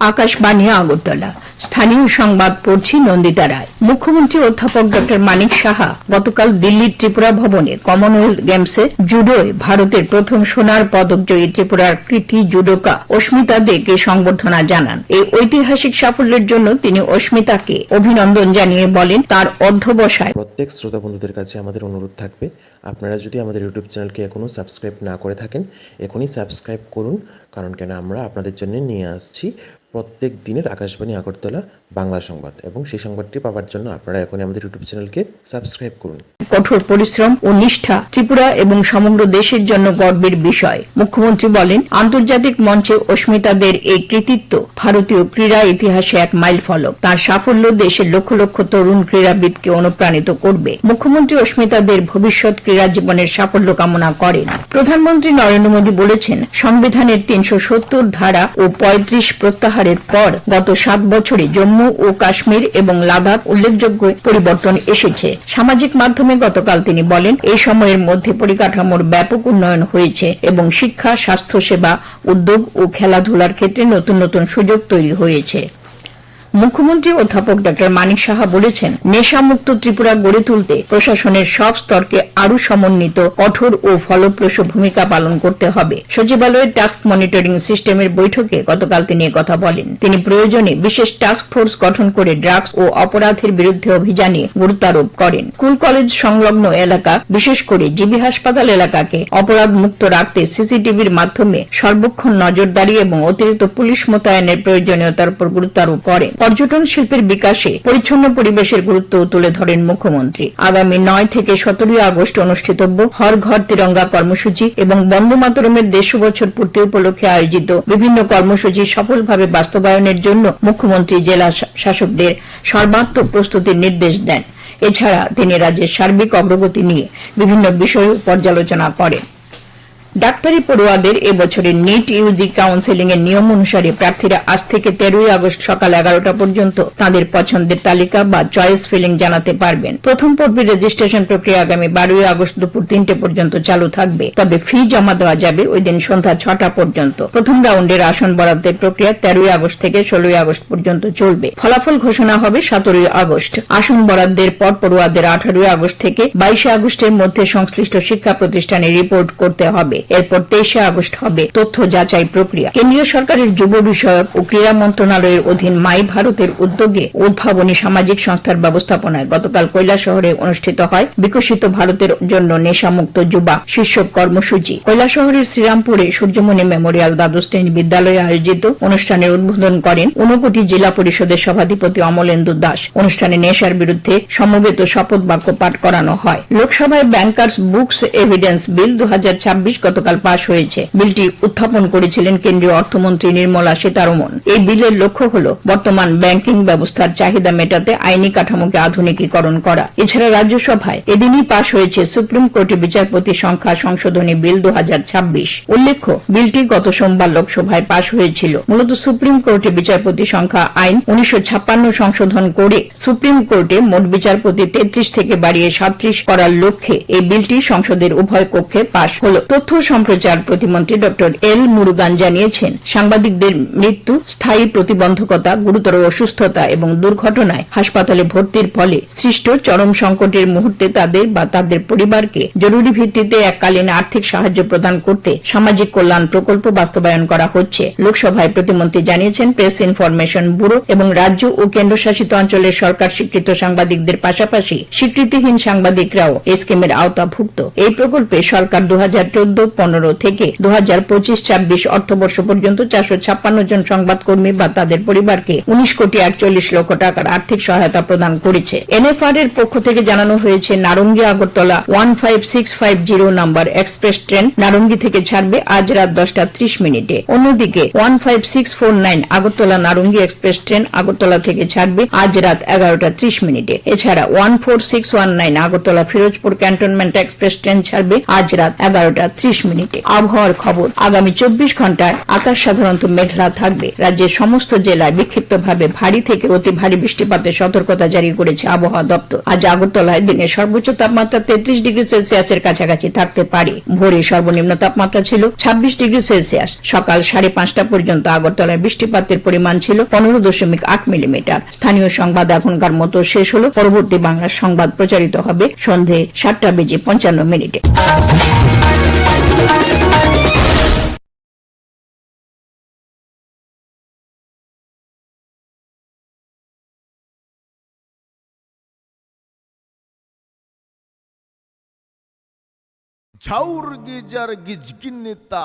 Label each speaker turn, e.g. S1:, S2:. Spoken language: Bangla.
S1: আকাশবাণী আগরতলা। স্থানীয় সংবাদ পড়ছি নন্দিতা রায়। মুখ্যমন্ত্রী অধ্যাপক ডক্টর মানিক সাহা গতকাল দিল্লির ত্রিপুরা ভবনে কমনওয়েলথ গেমসে জুডোয় ভারতের প্রথম সোনার পদকজয়ী ত্রিপুরার কৃতি জুডোকা অস্মিতা দেকে সংবর্ধনা জানান। এই ঐতিহাসিক সাফল্যের জন্য তিনি অস্মিতাকে অভিনন্দন জানিয়ে বলেন, তার অধ্যবসায়।
S2: প্রত্যেক শ্রোতা বন্ধুদের কাছে আমাদের অনুরোধ থাকবে, আপনারা যদি আমাদের ইউটিউব চ্যানেলকে এখনও সাবস্ক্রাইব না করে থাকেন, এখনই সাবস্ক্রাইব করুন। কারণ কেন আমরা আপনাদের জন্য নিয়ে আসছি প্রত্যেক দিনের আকাশবাণী আগরতলা বাংলা সংবাদ, এবং সেই সংবাদটি পাওয়ার জন্য আপনারা এখনই আমাদের ইউটিউব চ্যানেলকে সাবস্ক্রাইব করুন।
S1: কঠোর পরিশ্রম ও নিষ্ঠা ত্রিপুরা এবং সমগ্র দেশের জন্য গর্বের বিষয়। মুখ্যমন্ত্রী বলেন, আন্তর্জাতিক মঞ্চে অস্মিতাদের এই কৃতিত্ব ভারতীয় ক্রীড়া ইতিহাসে এক মাইল ফলক। তার সাফল্য দেশের লক্ষ লক্ষ তরুণ ক্রীড়াবিদকে অনুপ্রাণিত করবে। মুখ্যমন্ত্রী অস্মিতাদের ভবিষ্যৎ ক্রীড়া জীবনের সাফল্য কামনা করেন। প্রধানমন্ত্রী নরেন্দ্র মোদী বলেছেন, সংবিধানের ৩৭০ ধারা ও ৩৫ প্রত্যাহারের পর গত ৭ বছরে জম্মু ও কাশ্মীর এবং লাদাখ উল্লেখযোগ্য পরিবর্তন এসেছে। সামাজিক মাধ্যমে গতকাল তিনি বলেন, এই সময়ের মধ্যে পরিকাঠামোর ব্যাপক উন্নয়ন হয়েছে এবং শিক্ষা, স্বাস্থ্যসেবা, উদ্যোগ ও খেলাধুলার ক্ষেত্রে নতুন নতুন সুযোগ তৈরি হয়েছে। মুখ্যমন্ত্রী অধ্যাপক ডক্টর মানিক সাহা বলেছেন, নেশামুক্ত ত্রিপুরা গড়ে তুলতে প্রশাসনের সব স্তরকে আরও সমন্বিত, কঠোর ও ফলপ্রসূ ভূমিকা পালন করতে হবে। সচিবালয়ের টাস্ক মনিটরিং সিস্টেমের বৈঠকে গতকাল তিনি একথা বলেন। তিনি প্রয়োজনে বিশেষ টাস্ক ফোর্স গঠন করে ড্রাগস ও অপরাধের বিরুদ্ধে অভিযানে গুরুত্বারোপ করেন। স্কুল কলেজ সংলগ্ন এলাকা, বিশেষ করে জিবি হাসপাতাল এলাকাকে অপরাধ মুক্ত রাখতে সিসিটিভির মাধ্যমে সর্বক্ষণ নজরদারি এবং অতিরিক্ত পুলিশ মোতায়েনের প্রয়োজনীয়তার উপর গুরুত্বারোপ করেন। পর্যটন শিল্পের বিকাশে পরিচ্ছন্ন পরিবেশের গুরুত্ব তুলে ধরেন মুখ্যমন্ত্রী। আগামী ৯ থেকে ১৭ আগস্ট অনুষ্ঠিতব্য হর ঘর তিরঙ্গা কর্মসূচি এবং বন্দে মাতরমের ১৫০ বছর পূর্তি উপলক্ষে আয়োজিত বিভিন্ন কর্মসূচি সফলভাবে বাস্তবায়নের জন্য মুখ্যমন্ত্রী জেলা শাসকদের সর্বাত্মক প্রস্তুতির নির্দেশ দেন। এছাড়া তিনি রাজ্যের সার্বিক অগ্রগতি নিয়ে বিভিন্ন বিষয় পর্যালোচনা করেন। ডাক্তারি পড়ুয়াদের এবছরের নিট ইউজি কাউন্সেলিং এর নিয়ম অনুসারে প্রার্থীরা আজ থেকে ১৩ আগস্ট সকাল ১১টা পর্যন্ত তাঁদের পছন্দের তালিকা বা চয়েস ফিলিং জানাতে পারবেন। প্রথম পর্বের রেজিস্ট্রেশন প্রক্রিয়া আগামী ১২ আগস্ট দুপুর ৩টে পর্যন্ত চালু থাকবে। তবে ফি জমা দেওয়া যাবে ওই দিন সন্ধ্যা ৬টা পর্যন্ত। প্রথম রাউন্ডের আসন বরাদ্দের প্রক্রিয়া ১৩ আগস্ট থেকে ১৬ আগস্ট পর্যন্ত চলবে। ফলাফল ঘোষণা হবে ১৭ আগস্ট। আসন বরাদ্দের পর পড়ুয়াদের ১৮ আগস্ট থেকে ২২ আগস্টের মধ্যে সংশ্লিষ্ট শিক্ষা প্রতিষ্ঠানে রিপোর্ট করতে হবে। এরপর ২৩ আগস্ট হবে তথ্য যাচাই প্রক্রিয়া। কেন্দ্রীয় সরকারের যুব বিষয়ক ও ক্রীড়া মন্ত্রণালয়ের অধীন মাই ভারতের উদ্যোগে উদ্ভাবনী সামাজিক সংস্থার ব্যবস্থাপনায় গতকাল কৈলাসহরে অনুষ্ঠিত হয় বিকশিত ভারতের জন্য নেশামুক্ত যুবা শীর্ষক কর্মসূচি। কৈলাসহরের শ্রীরামপুরে সূর্যমণি মেমোরিয়াল দ্বাদশ শ্রেণী বিদ্যালয়ে আয়োজিত অনুষ্ঠানের উদ্বোধন করেন ঊনকোটি জেলা পরিষদের সভাধিপতি অমলেন্দু দাস। অনুষ্ঠানে নেশার বিরুদ্ধে সমবেত শপথ বাক্য পাঠ করানো হয়। লোকসভায় ব্যাংকার্স বুকস এভিডেন্স বিল ২০২৬ গতকাল পাশ হয়েছে। বিলটি উত্থাপন করেছিলেন কেন্দ্রীয় অর্থমন্ত্রী নির্মলা সীতারমণ। এই বিলের লক্ষ্য হল বর্তমান ব্যাংকিং ব্যবস্থার চাহিদা মেটাতে আইনি কাঠামোকে আধুনিকীকরণ করা। এছাড়া রাজ্যসভায় এদিনই পাশ হয়েছে সুপ্রিম কোর্টে বিচারপতি সংখ্যা সংশোধনী বিল ২০২৬। উল্লেখ্য, বিলটি গত সোমবার লোকসভায় পাশ হয়েছিল। মূলত সুপ্রিম কোর্টে বিচারপতি সংখ্যা আইন ১৯৫৬ সংশোধন করে সুপ্রিম কোর্টে মোট বিচারপতি ৩৩ থেকে বাড়িয়ে ৩৭ করার লক্ষ্যে এই বিলটি সংসদের উভয় কক্ষে পাশ হল। তথ্য সম্প্রচার প্রতিমন্ত্রী ডক্টর এল মুরুগান জানিয়েছেন, সাংবাদিকদের মৃত্যু, স্থায়ী প্রতিবন্ধকতা, গুরুতর অসুস্থতা এবং দুর্ঘটনায় হাসপাতালে ভর্তির ফলে সৃষ্ট চরম সংকটের মুহূর্তে তাদের বা তাদের পরিবারকে জরুরি ভিত্তিতে এককালীন আর্থিক সাহায্য প্রদান করতে সামাজিক কল্যাণ প্রকল্প বাস্তবায়ন করা হচ্ছে। লোকসভায় প্রতিমন্ত্রী জানিয়েছেন, প্রেস ইনফরমেশন ব্যুরো এবং রাজ্য ও কেন্দ্রশাসিত অঞ্চলের সরকার স্বীকৃত সাংবাদিকদের পাশাপাশি স্বীকৃতিহীন সাংবাদিকরাও এই স্কিমের আওতাভুক্ত। এই প্রকল্পে সরকার ২০১৪-১৫ থেকে ২০২৫-২৬ অর্থবর্ষ পর্যন্ত ৪৫৬ জন সংবাদকর্মী বা তাদের পরিবারকে ১৯ কোটি ৪১ লক্ষ টাকার আর্থিক সহায়তা প্রদান করেছে। এনএফআর এর পক্ষ থেকে জানানো হয়েছে, Narangi Agartala 15650 number express train Narangi থেকে ছাড়বে আজ রাত 10:30। অন্যদিকে 15649 আগরতলা নারঙ্গী এক্সপ্রেস ট্রেন আগরতলা থেকে ছাড়বে আজ রাত 11:30। এছাড়া 14619 Agartala Firozpur cantonment express train ছাড়বে আজ রাত 11:30। মিনিটে। আবহাওয়ার খবর, আগামী 24 ঘন্টায় আকাশ সাধারণত মেঘলা থাকবে। রাজ্যের সমস্ত জেলায় বিক্ষিপ্তভাবে ভারী থেকে অতি ভারী বৃষ্টিপাতের সতর্কতা জারি করেছে আবহাওয়া দপ্তর। আজ আগরতলায় দিনের সর্বোচ্চ তাপমাত্রা 33 ডিগ্রি সেলসিয়াসের কাছাকাছি থাকতে পারে। ভোরে সর্বনিম্ন তাপমাত্রা ছিল 26 ডিগ্রি সেলসিয়াস। সকাল 5:30 পর্যন্ত আগরতলায় বৃষ্টিপাতের পরিমাণ ছিল 15.8 মিলিমিটার। স্থানীয় সংবাদ এখনকার মতো শেষ হলো। পরবর্তী বাংলা সংবাদ প্রচারিত হবে সন্ধে 7:55।
S3: ঝাউর গিজার গিজগিন্নিতা